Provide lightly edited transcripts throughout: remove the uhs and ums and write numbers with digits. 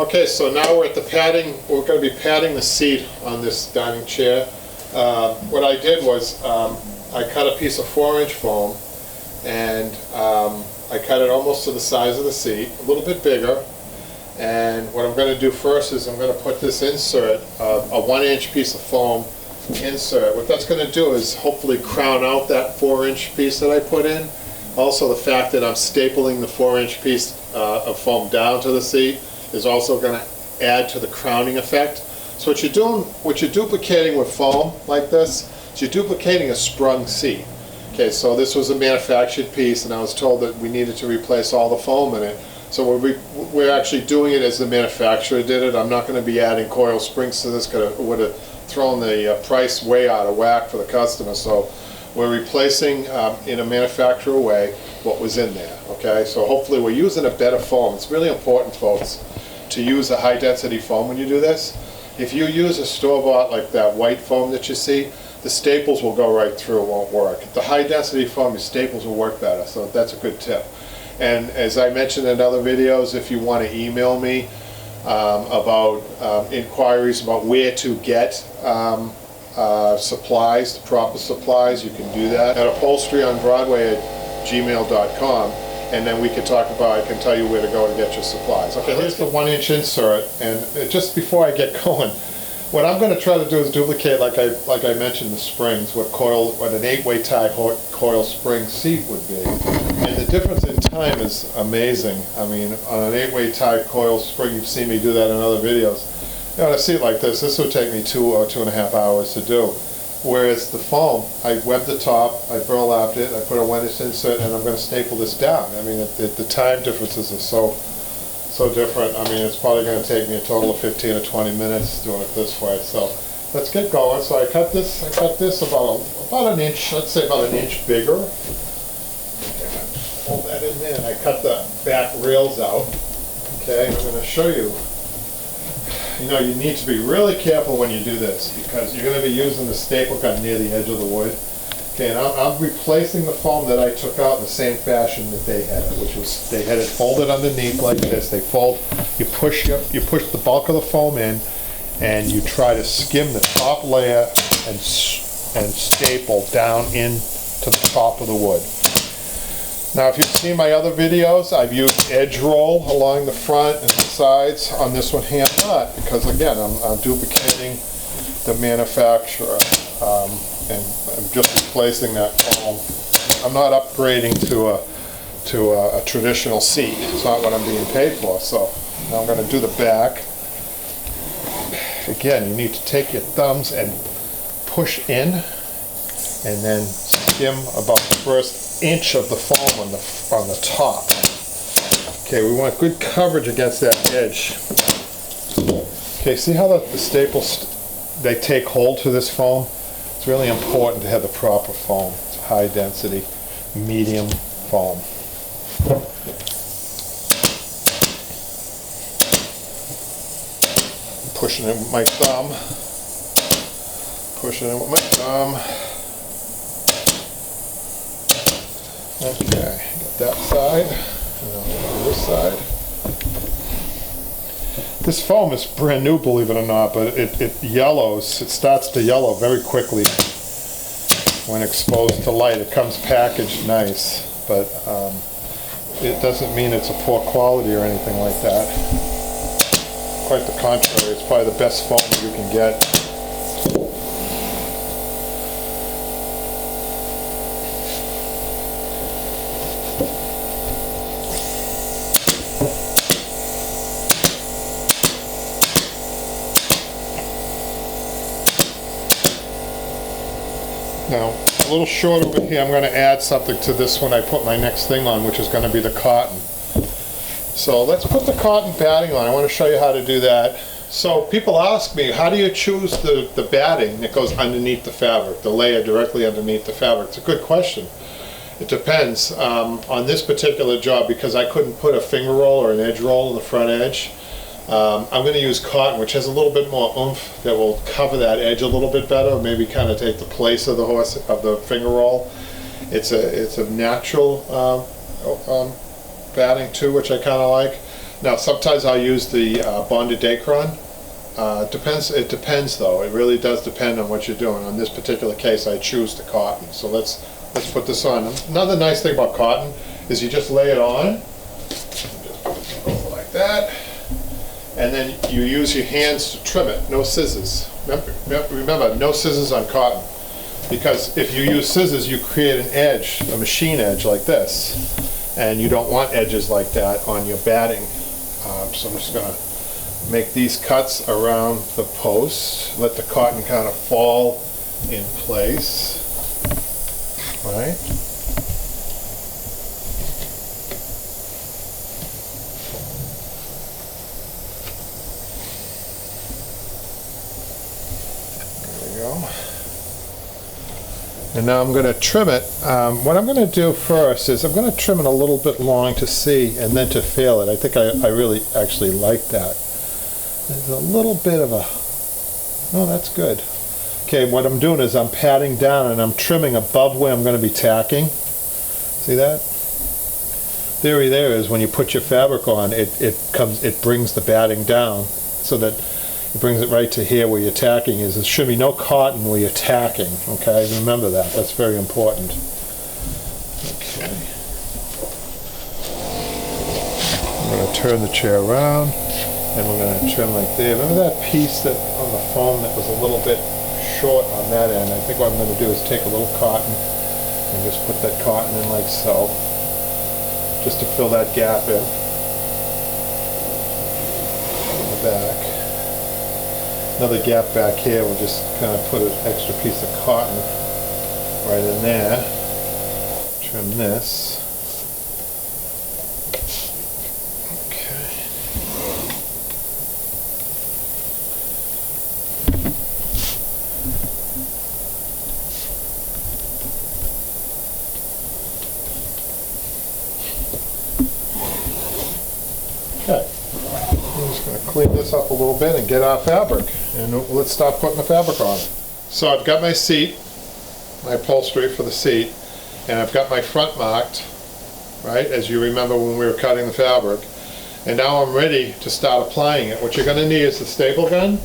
Okay, so now we're at the padding. We're going to be padding the seat on this dining chair. What I did was I cut a piece of 4-inch foam, and I cut it almost to the size of the seat, a little bit bigger. And what I'm going to do first is I'm going to put this insert, a 1-inch piece of foam insert. What that's going to do is hopefully crown out that 4-inch piece that I put in. Also, the fact that I'm stapling the 4-inch piece of foam down to the seat is also going to add to the crowning effect. So what you're duplicating with foam like this is you're duplicating a sprung seat. Okay, so this was a manufactured piece, and I was told that we needed to replace all the foam in it. So we're actually doing it as the manufacturer did it. I'm not going to be adding coil springs to this because it would have thrown the price way out of whack for the customer. So we're replacing in a manufacturer way what was in there. Okay, so hopefully we're using a better foam. It's really important, folks, to use a high density foam when you do this. If you use a store-bought like that white foam that you see, the staples will go right through, it won't work. The high density foam, your staples will work better, so that's a good tip. And as I mentioned in other videos, if you want to email me about inquiries about where to get supplies, the proper supplies, you can do that at Upholstery on Broadway at gmail.com, and then we can talk about, I can tell you where to go to get your supplies. Okay, here's the 1-inch insert, and just before I get going, what I'm going to try to do is duplicate, like I mentioned, the springs, what an 8-way tie coil spring seat would be. And the difference in time is amazing. I mean, on an 8-way tie coil spring, you've seen me do that in other videos. You know, on a seat like this would take me 2 or 2.5 hours to do. Whereas the foam, I webbed the top, I burlapped it, I put a 1-inch insert, and I'm going to staple this down. I mean, the time differences are so different. I mean, it's probably going to take me a total of 15 or 20 minutes doing it this way. So let's get going. So I cut this about an inch, let's say about an inch bigger. Hold that in there, and I cut the back rails out. Okay, I'm going to show you. You know, you need to be really careful when you do this because you're going to be using the staple gun near the edge of the wood. Okay, and I'm replacing the foam that I took out in the same fashion that they had it, which was they had it folded underneath like this. They fold, you push the bulk of the foam in, and you try to skim the top layer and staple down into the top of the wood. Now, if you've seen my other videos, I've used edge roll along the front and the sides. On this one, hand not, because again, I'm duplicating the manufacturer, and I'm just replacing that foam. I'm not upgrading to a traditional seat. It's not what I'm being paid for. So now I'm going to do the back. Again, you need to take your thumbs and push in, and then skim about the first inch of the foam on the top. Okay, we want good coverage against that edge. Okay, see how the staples, they take hold to this foam? It's really important to have the proper foam. It's high density, medium foam. Pushing it with my thumb. Pushing it with my thumb. Okay, got that side, and on this side. This foam is brand new, believe it or not, but it yellows. It starts to yellow very quickly when exposed to light. It comes packaged nice, but it doesn't mean it's a poor quality or anything like that. Quite the contrary, it's probably the best foam you can get. Now, a little short over here, I'm going to add something to this when I put my next thing on, which is going to be the cotton. So let's put the cotton batting on. I want to show you how to do that. So people ask me, how do you choose the batting that goes underneath the fabric, the layer directly underneath the fabric? It's a good question. It depends. On this particular job, because I couldn't put a finger roll or an edge roll in the front edge, I'm going to use cotton, which has a little bit more oomph that will cover that edge a little bit better, maybe kind of take the place of the finger roll. It's a natural batting too, which I kind of like. Now, sometimes I'll use the bonded Dacron. It depends though. It really does depend on what you're doing. On this particular case, I choose the cotton. So let's put this on. Another nice thing about cotton is you just lay it on, just put it over like that, and then you use your hands to trim it. No scissors. Remember, no scissors on cotton, because if you use scissors, you create an edge, a machine edge like this, and you don't want edges like that on your batting. So I'm just going to make these cuts around the post, let the cotton kind of fall in place, right? There we go. And now I'm going to trim it. What I'm going to do first is I'm going to trim it a little bit long to see and then to feel it. I think I really actually like that. There's a little bit of a, oh, that's good. Okay, what I'm doing is I'm patting down and I'm trimming above where I'm going to be tacking. See that? Theory there is when you put your fabric on, it brings the batting down so that it brings it right to here where your tacking is. There should be no cotton where you're tacking, okay? Remember that. That's very important. Okay. I'm going to turn the chair around, and we're going to trim like there. Remember that piece that on the foam that was a little bit short on that end? I think what I'm going to do is take a little cotton and just put that cotton in like so, just to fill that gap in the back. Another gap back here, we'll just kind of put an extra piece of cotton right in there. Trim this. Okay. Okay. I'm just going to clean this up a little bit and get our fabric. And let's start putting the fabric on. So I've got my seat, my upholstery for the seat, and I've got my front marked, right, as you remember when we were cutting the fabric. And now I'm ready to start applying it. What you're going to need is the staple gun.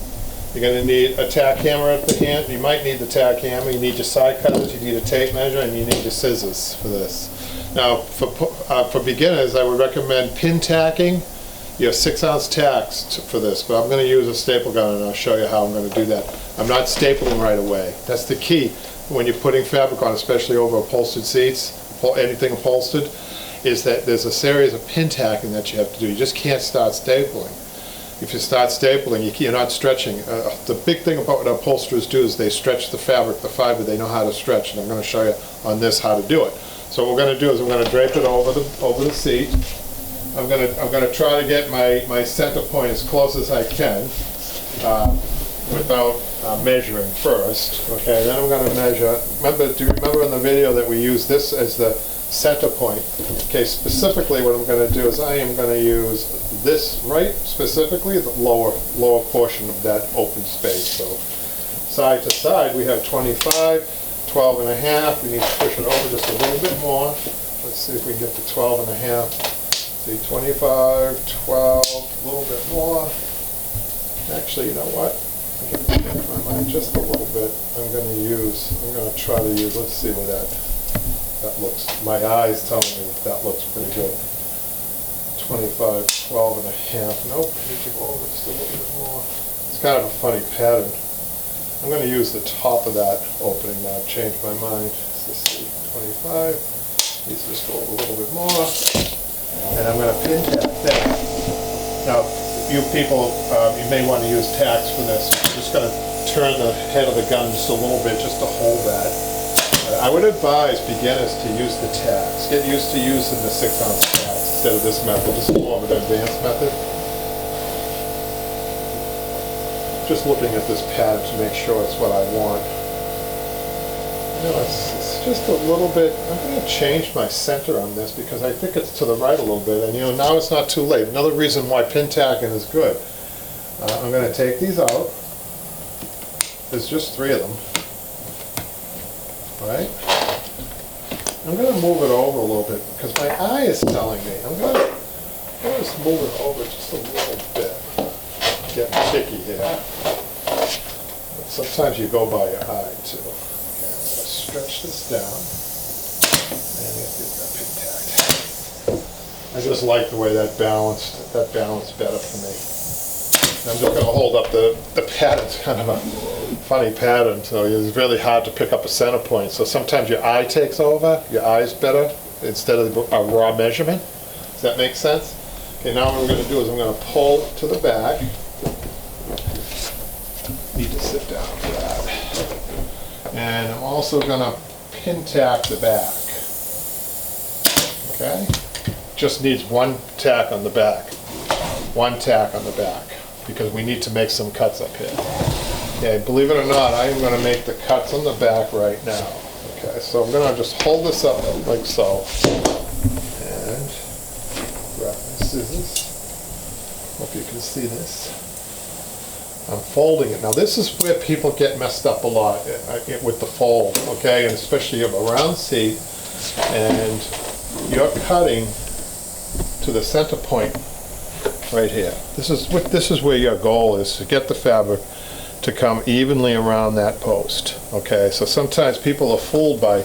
You're going to need a tack hammer at the hand. You might need the tack hammer. You need your side cutters. You need a tape measure, and you need your scissors for this. Now, for beginners, I would recommend pin tacking. You have 6-ounce tacks for this, but I'm going to use a staple gun, and I'll show you how I'm going to do that. I'm not stapling right away. That's the key when you're putting fabric on, especially over upholstered seats, anything upholstered, is that there's a series of pin tacking that you have to do. You just can't start stapling. If you start stapling, you're not stretching. The big thing about what upholsterers do is they stretch the fabric, the fiber. They know how to stretch, and I'm going to show you on this how to do it. So what we're going to do is I'm going to drape it over the seat. I'm gonna try to get my center point as close as I can without measuring first. Okay, then I'm going to measure. Do you remember in the video that we used this as the center point? Okay, specifically what I'm going to do is I am going to use this right specifically the lower portion of that open space. So side to side we have 25, 12 and a half. We need to push it over just a little bit more. Let's see if we can get to 12 and a half. 25, 12, a little bit more. Actually, you know what? I'm going to change my mind just a little bit. I'm going to try to use, let's see what that looks. My eyes tell me that looks pretty good. 25, 12 and a half. Nope, I need to go over just a little bit more. It's kind of a funny pattern. I'm going to use the top of that opening now. Change my mind. Let's see, 25. Needs to just go over a little bit more. And I'm going to pin tack that. Now, you people, you may want to use tacks for this. I'm just going to turn the head of the gun just a little bit just to hold that. I would advise beginners to use the tacks. Get used to using the 6-ounce tacks instead of this method. This is more of an advanced method. Just looking at this pad to make sure it's what I want. You know, it's just a little bit. I'm going to change my center on this because I think it's to the right a little bit, and you know, now it's not too late. Another reason why pin tacking is good. I'm going to take these out. There's just 3 of them. Right? I'm going to move it over a little bit because my eye is telling me. I'm going to Let's move it over just a little bit. Getting tricky here. But sometimes you go by your eye too. Okay, I'm going to stretch this down. And get that pin tacked. I just like the way that balanced better for me. And I'm just going to hold up the pattern. It's kind of a funny pattern, so it's really hard to pick up a center point. So sometimes your eye takes over, your eye's better instead of a raw measurement. Does that make sense? Okay, now what I'm going to do is I'm going to pull to the back. Need to sit down for that. And I'm also going to pin tack the back. Okay? Just needs one tack on the back. One tack on the back, because we need to make some cuts up here. Okay, believe it or not, I am going to make the cuts on the back right now. Okay, so I'm going to just hold this up like so. And grab my scissors. Hope you can see this. I'm folding it. Now this is where people get messed up a lot with the fold, okay, and especially you have a round seat and you're cutting to the center point right here. This is where your goal is, to get the fabric to come evenly around that post. Okay, so sometimes people are fooled by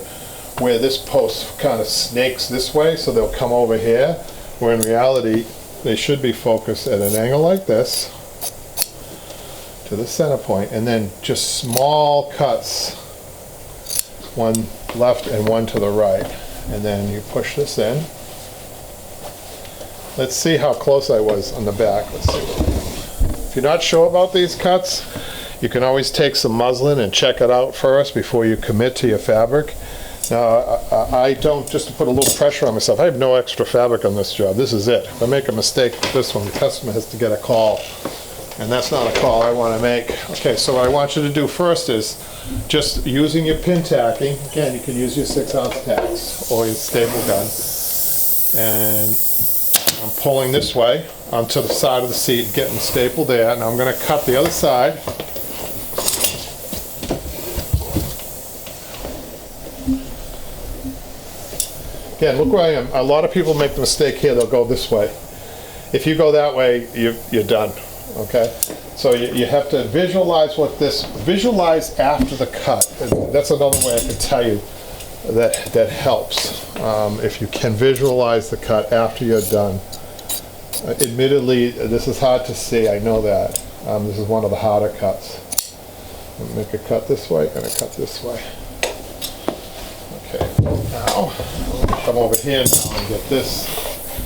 where this post kind of snakes this way, so they'll come over here, where in reality they should be focused at an angle like this to the center point, and then just small cuts, one left and one to the right, and then you push this in. Let's see how close I was on the back. Let's see. If you're not sure about these cuts, you can always take some muslin and check it out first before you commit to your fabric. Now, I don't, just to put a little pressure on myself, I have no extra fabric on this job. This is it. If I make a mistake with this one, the customer has to get a call. And that's not a call I want to make. Okay, so what I want you to do first is just using your pin tacking. Again, you can use your 6-ounce tacks or your staple gun. And I'm pulling this way onto the side of the seat, getting stapled there, and I'm going to cut the other side. Again, look where I am. A lot of people make the mistake here, they'll go this way. If you go that way, you're done. Okay? So you have to visualize visualize after the cut. And that's another way I can tell you that helps. If you can visualize the cut after you're done. Admittedly, this is hard to see, I know that. This is one of the harder cuts. I'm going to make a cut this way and a cut this way. Okay, now, come over here now and get this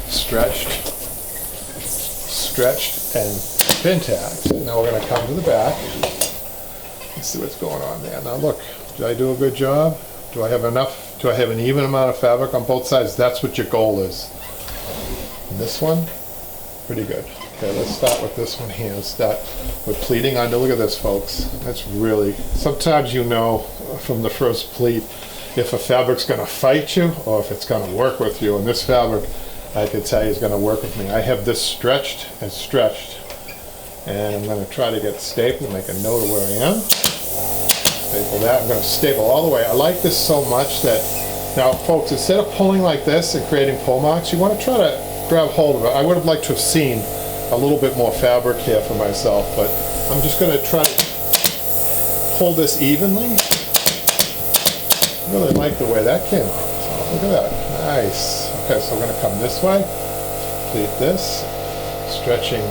stretched and pin tacked. Now we're going to come to the back. Let's see what's going on there. Now look, did I do a good job? Do I have enough? Do I have an even amount of fabric on both sides? That's what your goal is. And this one, pretty good. Okay, let's start with this one here. Let's start with pleating under. Look at this, folks. That's really, sometimes you know from the first pleat if a fabric's going to fight you or if it's going to work with you. And this fabric, I can tell you, is going to work with me. I have this stretched and stretched. And I'm going to try to get stapled, make a note of where I am. Staple that. I'm going to staple all the way. I like this so much that, now folks, instead of pulling like this and creating pull marks, you want to try to grab hold of it. I would have liked to have seen a little bit more fabric here for myself, but I'm just going to try to pull this evenly. I really like the way that came out. So look at that. Nice. Okay, so we're going to come this way, pleat this, stretching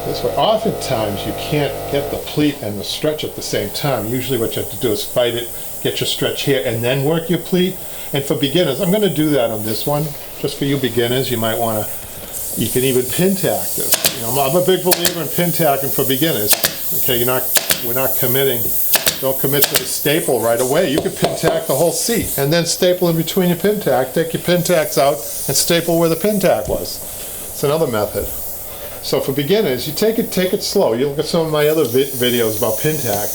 this way. Oftentimes you can't get the pleat and the stretch at the same time. Usually what you have to do is fight it, get your stretch here, and then work your pleat. And for beginners, I'm going to do that on this one. Just for you beginners, you might want to, you can even pin tack this. You know, I'm a big believer in pin tacking for beginners. Okay, we're not committing, don't commit to the staple right away. You can pin tack the whole seat and then staple in between your pin tack, take your pin tacks out and staple where the pin tack was. It's another method. So for beginners, you take it slow. You look at some of my other videos about pin tack.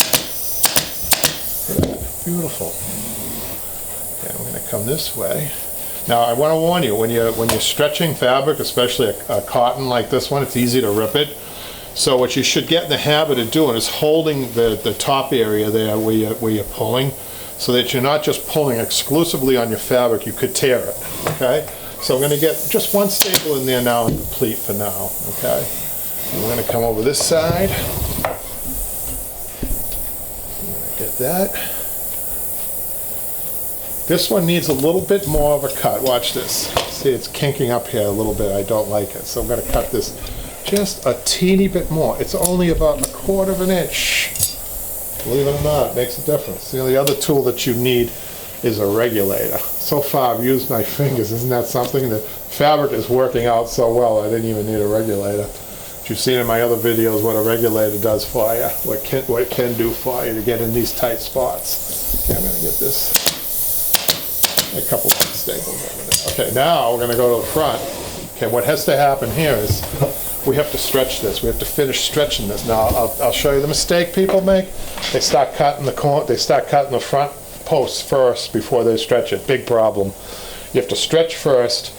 Look at that. Beautiful. Okay, we're going to come this way. Now I want to warn you, when you're stretching fabric, especially a cotton like this one, it's easy to rip it. So what you should get in the habit of doing is holding the top area there where you're pulling, so that you're not just pulling exclusively on your fabric. You could tear it. Okay. So I'm going to get just one staple in there now and complete for now, okay? And we're going to come over this side. I'm going to get that. This one needs a little bit more of a cut. Watch this. See, it's kinking up here a little bit. I don't like it. So I'm going to cut this just a teeny bit more. It's only about 1/4 of an inch. Believe it or not, it makes a difference. The only other tool that you need is a regulator. So far I've used my fingers. Isn't that something? The fabric is working out so well I didn't even need a regulator. You've seen in my other videos what a regulator does for you, what it can do for you to get in these tight spots. Okay, I'm going to get this, a couple of staples over there. Okay, now we're going to go to the front. Okay, what has to happen here is we have to stretch this. We have to finish stretching this. Now I'll show you the mistake people make. They start cutting the front posts first before they stretch it. Big problem. You have to stretch first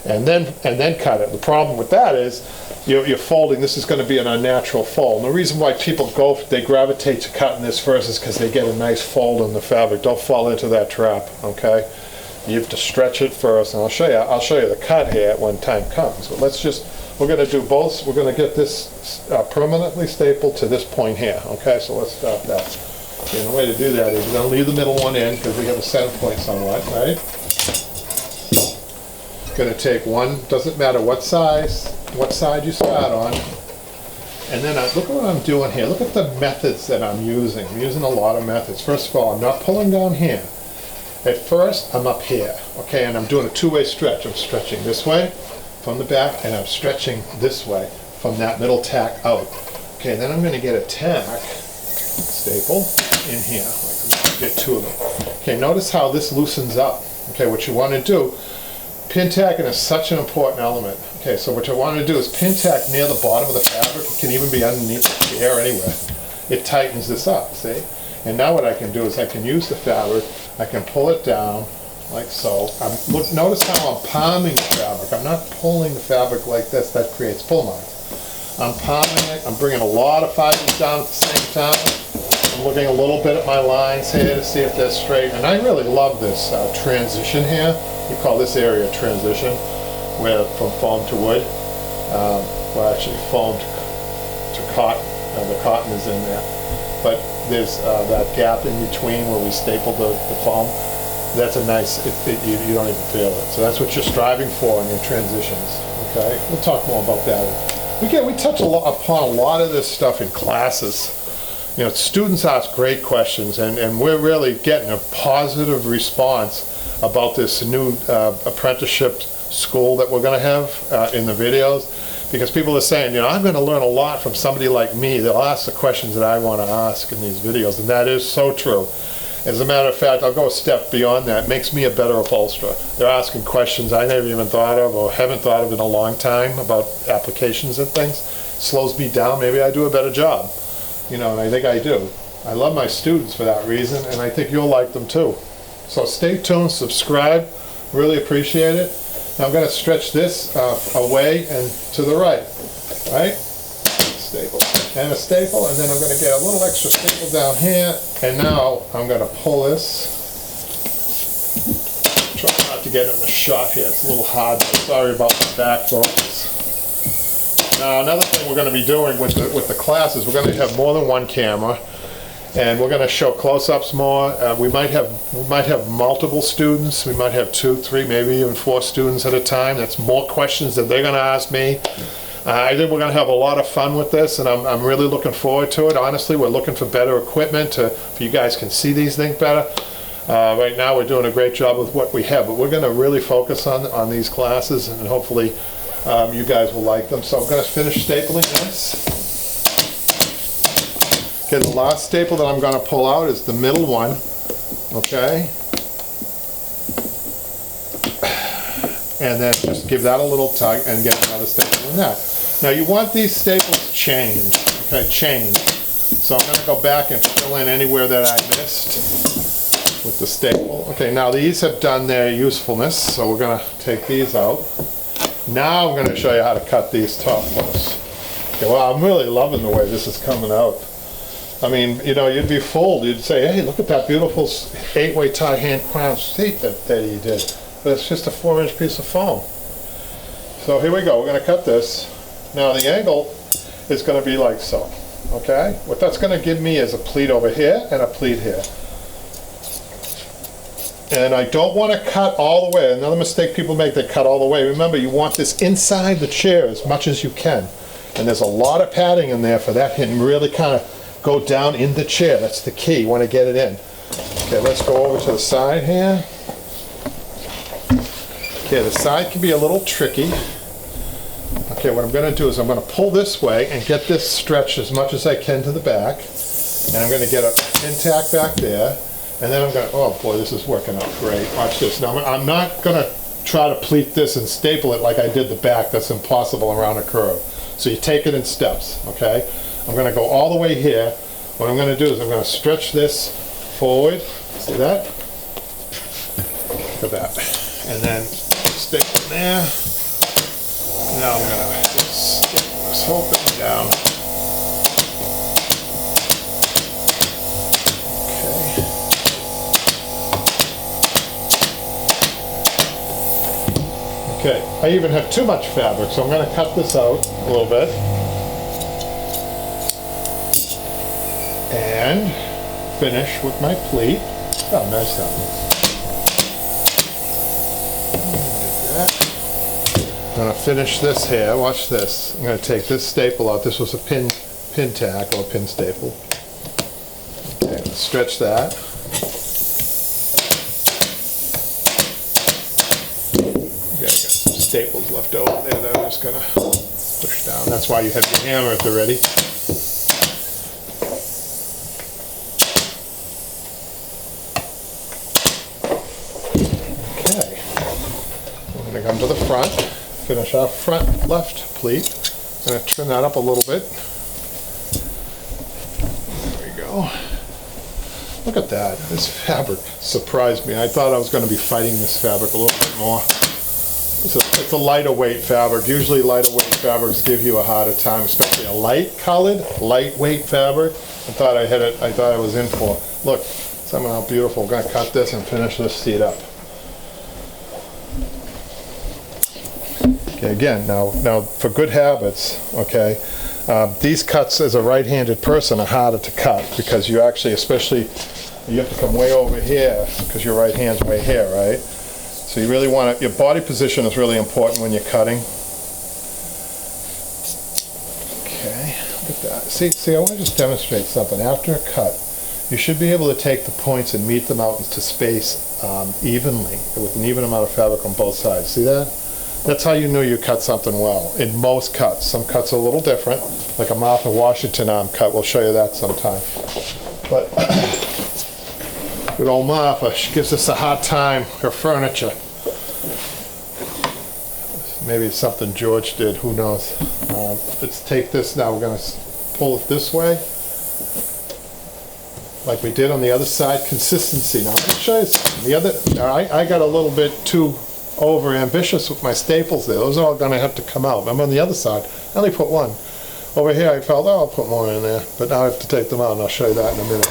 and then cut it. The problem with that is you're folding. This is going to be an unnatural fold. And the reason why people they gravitate to cutting this first is because they get a nice fold in the fabric. Don't fall into that trap, okay? You have to stretch it first, and I'll show you the cut here when time comes. But we're going to do both. We're going to get this permanently stapled to this point here, okay? So let's start that. And the way to do that is you're going to leave the middle one in because we have a center point somewhat, right? Going to take one, doesn't matter what side you start on, and then look at what I'm doing here. Look at the methods that I'm using. I'm using a lot of methods. First of all, I'm not pulling down here. At first, I'm up here, okay, and I'm doing a two-way stretch. I'm stretching this way from the back, and I'm stretching this way from that middle tack out. Okay, then I'm going to get a tack staple in here. Like, get two of them. Okay, notice how this loosens up. Okay, what you want to do, pin tacking is such an important element. Okay, so what you want to do is pin tack near the bottom of the fabric. It can even be underneath the air anywhere. It tightens this up, see? And now what I can do is I can use the fabric, I can pull it down like so. Notice how I'm palming the fabric. I'm not pulling the fabric like this. That creates pull marks. I'm palming it. I'm bringing a lot of fibers down at the same time. I'm looking a little bit at my lines here to see if they're straight. And I really love this transition here. We call this area transition, where from foam to wood. Well, actually foam to cotton. The cotton is in there. But there's that gap in between where we staple the foam. That's a nice, you don't even feel it. So that's what you're striving for in your transitions, okay? We'll talk more about that. We touch upon a lot of this stuff in classes. You know, students ask great questions, and we're really getting a positive response about this new apprenticeship school that we're going to have in the videos. Because people are saying, you know, I'm going to learn a lot from somebody like me. They'll ask the questions that I want to ask in these videos, and that is so true. As a matter of fact, I'll go a step beyond that. It makes me a better upholsterer. They're asking questions I never even thought of or haven't thought of in a long time about applications and things. Slows me down. Maybe I do a better job. You know, and I think I do. I love my students for that reason, and I think you'll like them too. So stay tuned, subscribe. Really appreciate it. Now I'm going to stretch this away and to the right, right? Staple. And a staple, and then I'm going to get a little extra staple down here, and now I'm going to pull this. Try not to get in the shot here, it's a little hard, so sorry about the back, folks. Now another thing we're going to be doing with the class is we're going to have more than one camera. And we're going to show close-ups more. We might have multiple students. We might have 2, 3, maybe even 4 students at a time. That's more questions that they're going to ask me. I think we're going to have a lot of fun with this, and I'm really looking forward to it. Honestly, we're looking for better equipment so you guys can see these things better. Right now, we're doing a great job with what we have, but we're going to really focus on these classes, and hopefully, you guys will like them. So I'm going to finish stapling this. Okay, the last staple that I'm going to pull out is the middle one, okay? And then just give that a little tug and get another staple in that. Now you want these staples chained, okay, chained. So I'm going to go back and fill in anywhere that I missed with the staple. Okay, now these have done their usefulness, so we're going to take these out. Now I'm going to show you how to cut these top posts. Okay, well, I'm really loving the way this is coming out. I mean, you know, you'd be fooled. You'd say, hey, look at that beautiful 8-way tie hand crown seat that he did. but it's just a 4-inch piece of foam. So here we go, we're going to cut this. Now the angle is going to be like so, okay? What that's going to give me is a pleat over here and a pleat here. And I don't want to cut all the way. Another mistake people make, they cut all the way. Remember, you want this inside the chair as much as you can. And there's a lot of padding in there for that and really kind of go down in the chair. That's the key, you want to get it in. Okay, let's go over to the side here. Okay, the side can be a little tricky. Okay, what I'm going to do is I'm going to pull this way and get this stretched as much as I can to the back. And I'm going to get a pin tack back there. And then I'm going to, oh boy, this is working out great. Watch this. Now, I'm not going to try to pleat this and staple it like I did the back. That's impossible around a curve. So you take it in steps, okay? I'm going to go all the way here. What I'm going to do is I'm going to stretch this forward. See that? Look at that. And then staple it there. Now I'm going to just staple this whole thing down. Okay, I even have too much fabric, so I'm going to cut this out a little bit. And finish with my pleat. Oh, nice that one. I'm going to finish this here. Watch this. I'm going to take this staple out. This was a pin tack or pin staple. Okay, let's stretch that. Staples left over there that I'm just going to push down. That's why you have your hammer at the ready. Okay. We're going to come to the front, finish our front left pleat. I'm going to trim that up a little bit. There we go. Look at that. This fabric surprised me. I thought I was going to be fighting this fabric a little bit more. It's a lighter weight fabric. Usually lighter weight fabrics give you a harder time, especially a light colored, lightweight fabric. I thought I was in for. Look, somehow beautiful. I'm going to cut this and finish this seat up. Okay, again, now for good habits, okay, these cuts as a right-handed person are harder to cut because you actually, especially, you have to come way over here because your right hand's way here, right? So you really want to, your body position is really important when you're cutting. Okay, look at that. See, I want to just demonstrate something. After a cut, you should be able to take the points and meet them out into space evenly, with an even amount of fabric on both sides. See that? That's how you know you cut something well. In most cuts, some cuts are a little different, like a Martha Washington arm cut. We'll show you that sometime. But good old Martha, she gives us a hard time, her furniture. Maybe it's something George did, who knows. Let's take this now, we're going to pull it this way, like we did on the other side. Consistency. Now, let me show you something. I got a little bit too over ambitious with my staples there. Those are all going to have to come out. I'm on the other side. I only put one. Over here I felt, oh, I'll put more in there. But now I have to take them out, and I'll show you that in a minute.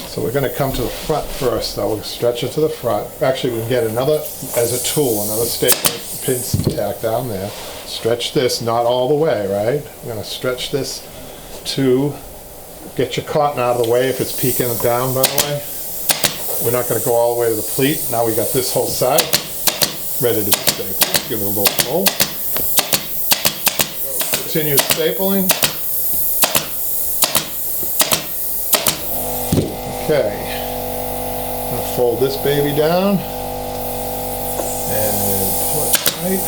So we're going to come to the front first. Now we'll stretch it to the front. Actually, we can get another, as a tool, another staple pin tack down there. Stretch this, not all the way, right? We're going to stretch this to get your cotton out of the way if it's peeking down, by the way. We're not going to go all the way to the pleat. Now we got this whole side ready to be stapled. Give it a little pull. Continue stapling. Okay, I'm going to fold this baby down and pull it tight.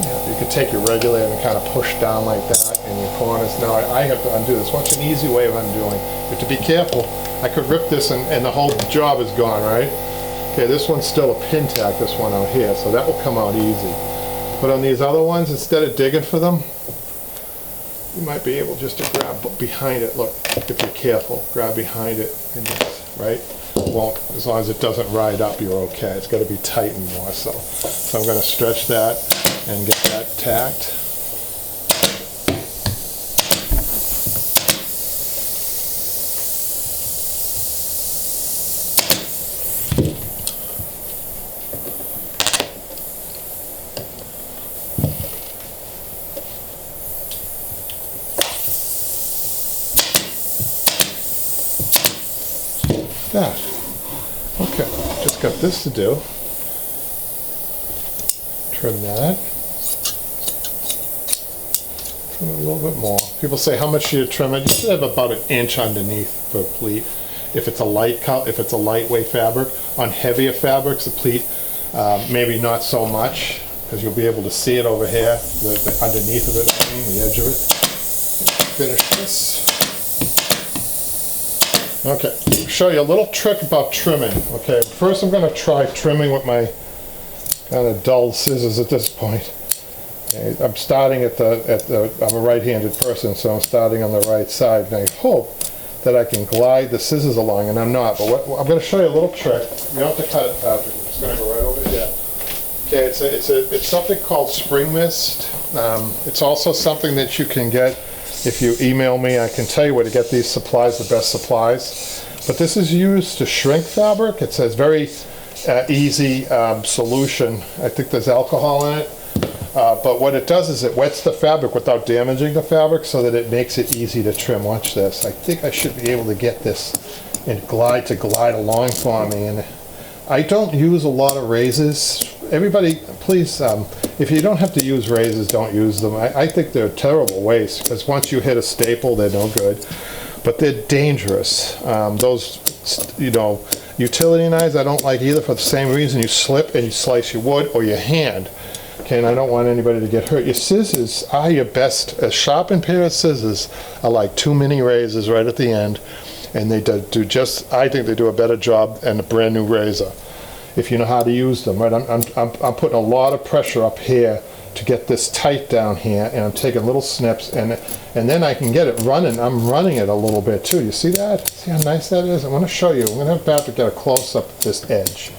Yeah, you could take your regulator and kind of push down like that in your corners. Now I have to undo this. What's an easy way of undoing? You have to be careful. I could rip this and the whole job is gone, right? Okay, this one's still a pin tack, this one out here, so that will come out easy. But on these other ones, instead of digging for them, you might be able just to grab behind it. Look, if you're careful, grab behind it and just, right? Won't, as long as it doesn't ride up, you're okay. It's got to be tightened more so. So I'm going to stretch that and get that tacked. that. Okay, just got this to do. Trim that. Trim it a little bit more. People say, how much should you trim it? You should have about 1 inch underneath for a pleat. If it's a lightweight fabric. On heavier fabrics, a pleat, maybe not so much, because you'll be able to see it over here, the underneath of it, the edge of it. Finish this. Okay, show you a little trick about trimming. Okay, first I'm going to try trimming with my kind of dull scissors at this point. Okay, I'm starting I'm a right-handed person, so I'm starting on the right side, and I hope that I can glide the scissors along, and I'm not. But I'm going to show you a little trick. You don't have to cut it, Patrick. I'm just going to go right over here. Okay, it's something called spring mist. It's also something that you can get if you email me. I can tell you where to get these supplies, the best supplies. But this is used to shrink fabric. It's a very easy solution. I think there's alcohol in it. But what it does is it wets the fabric without damaging the fabric, so that it makes it easy to trim. Watch this. I think I should be able to get this and glide along for me. And I don't use a lot of razors. Everybody, please, if you don't have to use razors, don't use them. I think they're a terrible waste, because once you hit a staple, they're no good. But they're dangerous. Those, utility knives I don't like either, for the same reason. You slip and you slice your wood or your hand. Okay, and I don't want anybody to get hurt. Your scissors are your best. A sharpened pair of scissors are like 2 mini razors right at the end, and they I think they do a better job than a brand new razor, if you know how to use them. Right, I'm putting a lot of pressure up here to get this tight down here, and I'm taking little snips, and then I can get it running. I'm running it a little bit too. You see that? See how nice that is? I want to show you. I'm going to have Patrick get a close up at this edge.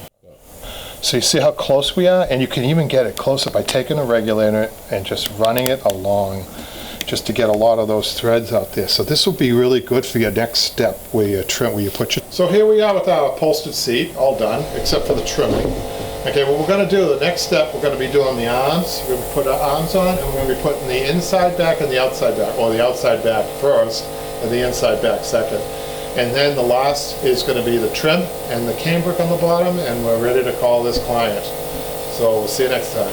So you see how close we are? And you can even get it closer by taking a regulator and just running it along, just to get a lot of those threads out there. So this will be really good for your next step, where you trim, where you put your... So here we are with our upholstered seat, all done, except for the trimming. Okay, what we're going to do, the next step, we're going to be doing the arms. We're going to put our arms on, and we're going to be putting the inside back and the outside back, or the outside back first, and the inside back second. And then the last is going to be the trim and the cambric on the bottom, and we're ready to call this client. So we'll see you next time.